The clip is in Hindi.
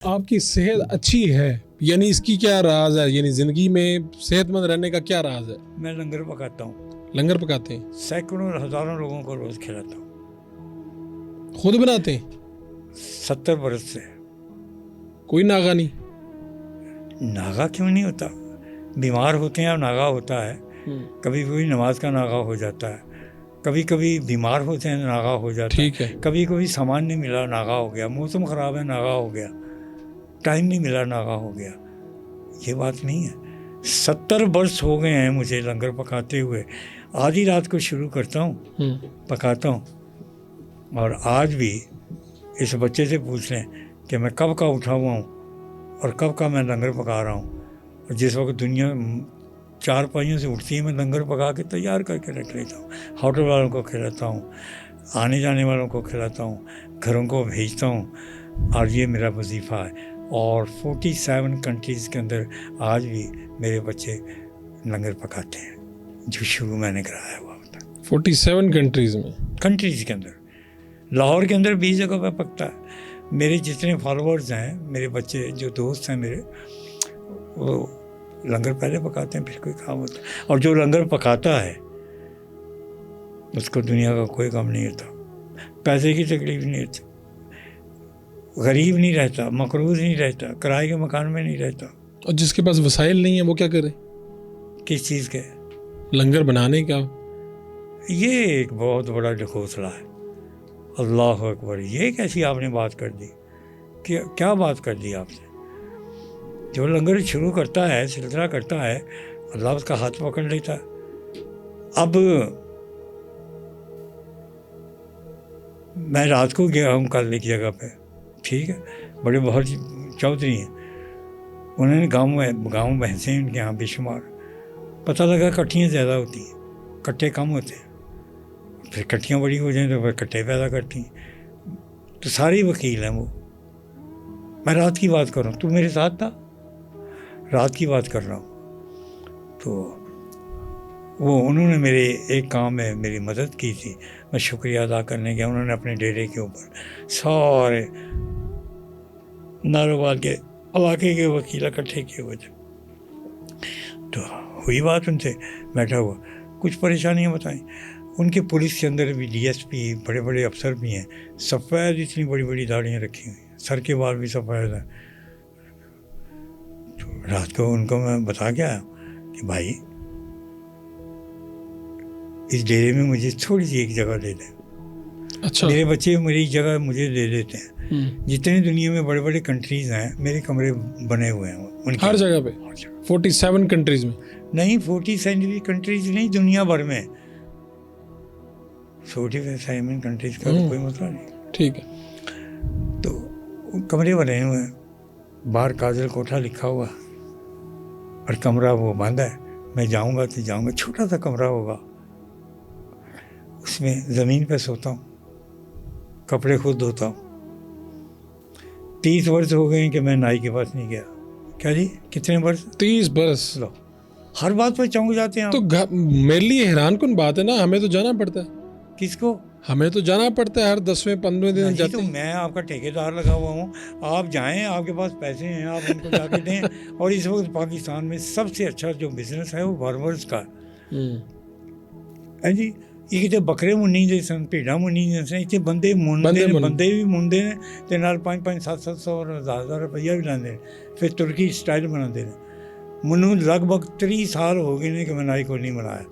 आपकी सेहत अच्छी है, यानी इसकी क्या राज है? यानी जिंदगी में सेहतमंद रहने का क्या राज है? मैं लंगर पकाता हूँ, लंगर पकाते हैं, सैकड़ों और हजारों लोगों को रोज खिलाता हूँ। खुद बनाते हैं? 70 बरस से। कोई नागा नहीं? नागा क्यों नहीं होता? बीमार होते हैं और नागा होता है। कभी कभी नमाज का नागा हो जाता है, कभी कभी बीमार होते हैं नागा हो जाता ठीक है। कभी कभी सामान नहीं मिला नागा हो गया, मौसम ख़राब है नागा हो गया, टाइम नहीं मिला नागा हो गया। ये बात नहीं है। 70 वर्ष हो गए हैं मुझे लंगर पकाते हुए। आधी रात को शुरू करता हूँ, पकाता हूँ। और आज भी इस बच्चे से पूछ लें कि मैं कब का उठा हुआ हूँ और कब का मैं लंगर पका रहा हूँ। और जिस वक्त दुनिया 4 पाइयों से उठती है, मैं लंगर पका के तैयार करके रख लेता हूँ। होटल वालों को खिलाता हूँ, आने जाने वालों को खिलाता हूँ, घरों को भेजता हूँ। और ये मेरा वजीफ़ा है। और 47 कंट्रीज़ के अंदर आज भी मेरे बच्चे लंगर पकाते हैं, जो शुरू मैंने कराया हुआ होता है। 47 कंट्रीज में? कंट्रीज़ के अंदर, लाहौर के अंदर 20 जगह पर पकता है। मेरे जितने फॉलोअर्स हैं, मेरे बच्चे जो दोस्त हैं मेरे, वो लंगर पहले पकाते हैं, फिर कोई काम होता है। और जो लंगर पकाता है उसको दुनिया का कोई काम नहीं होता, पैसे की तकलीफ नहीं होती, गरीब नहीं रहता, मकरूज नहीं रहता, किराए के मकान में नहीं रहता। और जिसके पास वसाइल नहीं है वो क्या करे? किस चीज़ के? लंगर बनाने का। ये एक बहुत बड़ा ढकोसला है। अल्लाह अकबर, ये कैसी आपने बात कर दी? क्या बात कर दी आपने? जो लंगर शुरू करता है, सिलसिला करता है, अल्लाह उसका हाथ पकड़ लेता है। अब मैं रात को गया हूँ कल एक जगह पे, ठीक है, बड़े बहुत चौधरी हैं, उन्होंने गाँव भैंसे हैं उनके यहाँ बेशुमार। पता लगा कट्टियाँ ज़्यादा होती हैं, कट्टे कम होते हैं। फिर कट्टियाँ बड़ी हो जाएं तो फिर कट्टे पैदा करती हैं। तो सारे वकील हैं वो। मैं रात की बात कर रहा हूँ, तू मेरे साथ था, रात की बात कर रहा हूँ। तो वो उन्होंने मेरे एक काम में मेरी मदद की थी, मैं शुक्रिया अदा करने गया। उन्होंने अपने डेरे के ऊपर सारे नारोवाल के इलाके के वकील इकट्ठे किए हुए थे। तो हुई बात उनसे, बैठा हुआ, कुछ परेशानियां बताई। उनके पुलिस के अंदर भी डीएसपी, बड़े बड़े अफसर भी हैं, सफ़ेद इतनी बड़ी बड़ी दाढ़ियाँ रखी हुई, सर के बाल भी सफ़ेद हैं। तो रात को उनको मैं बता गया कि भाई इस डेरे में मुझे थोड़ी सी एक जगह दे दें। अच्छा। मेरे बच्चे मेरी जगह मुझे दे देते हैं। जितने दुनिया में बड़े बड़े कंट्रीज़ हैं, मेरे कमरे बने हुए हैं उनके हर जगह पे? 47 कंट्रीज में? नहीं, 47 कंट्रीज़ नहीं, दुनिया भर में 47 कंट्रीज़ का तो कोई मतलब नहीं। ठीक है। तो कमरे बने हुए हैं, बाहर काजल कोठा लिखा हुआ और कमरा वो बंद है। मैं जाऊंगा तो जाऊंगा, छोटा सा कमरा होगा, उसमें ज़मीन पे सोता हूँ, कपड़े खुद धोता हूँ। 30 वर्ष हो गए कि मैं नाई के पास नहीं गया। क्या जी, कितने वर्ष? 30 बरस। लो, हर बात पर चौंक जाते हैं आप। तो मेरे लिए हैरान कौन बात है ना, हमें तो जाना पड़ता है। किसको? हमें तो जाना पड़ता है, हर 10वें 15वें दिन जाते तो हैं। मैं आपका ठेकेदार लगा हुआ हूँ, आप जाएं, आपके पास पैसे हैं, आप उनको जाके दें। और इस वक्त पाकिस्तान में सबसे अच्छा जो बिजनेस है वो फार्मर्स का है जी। ये कितने बकरे मुन्नी दे सन, भेड़ा मुन्नी दे सन, इतने बंदे भी मुंडे ने ते नाल 5-5, 700 और 1000 रुपया भी लाते हैं। फिर तुर्की स्टाइल बनाते हैं। मैनू लगभग 30 साल हो गए ने कि मैं नाई को नहीं बनाया।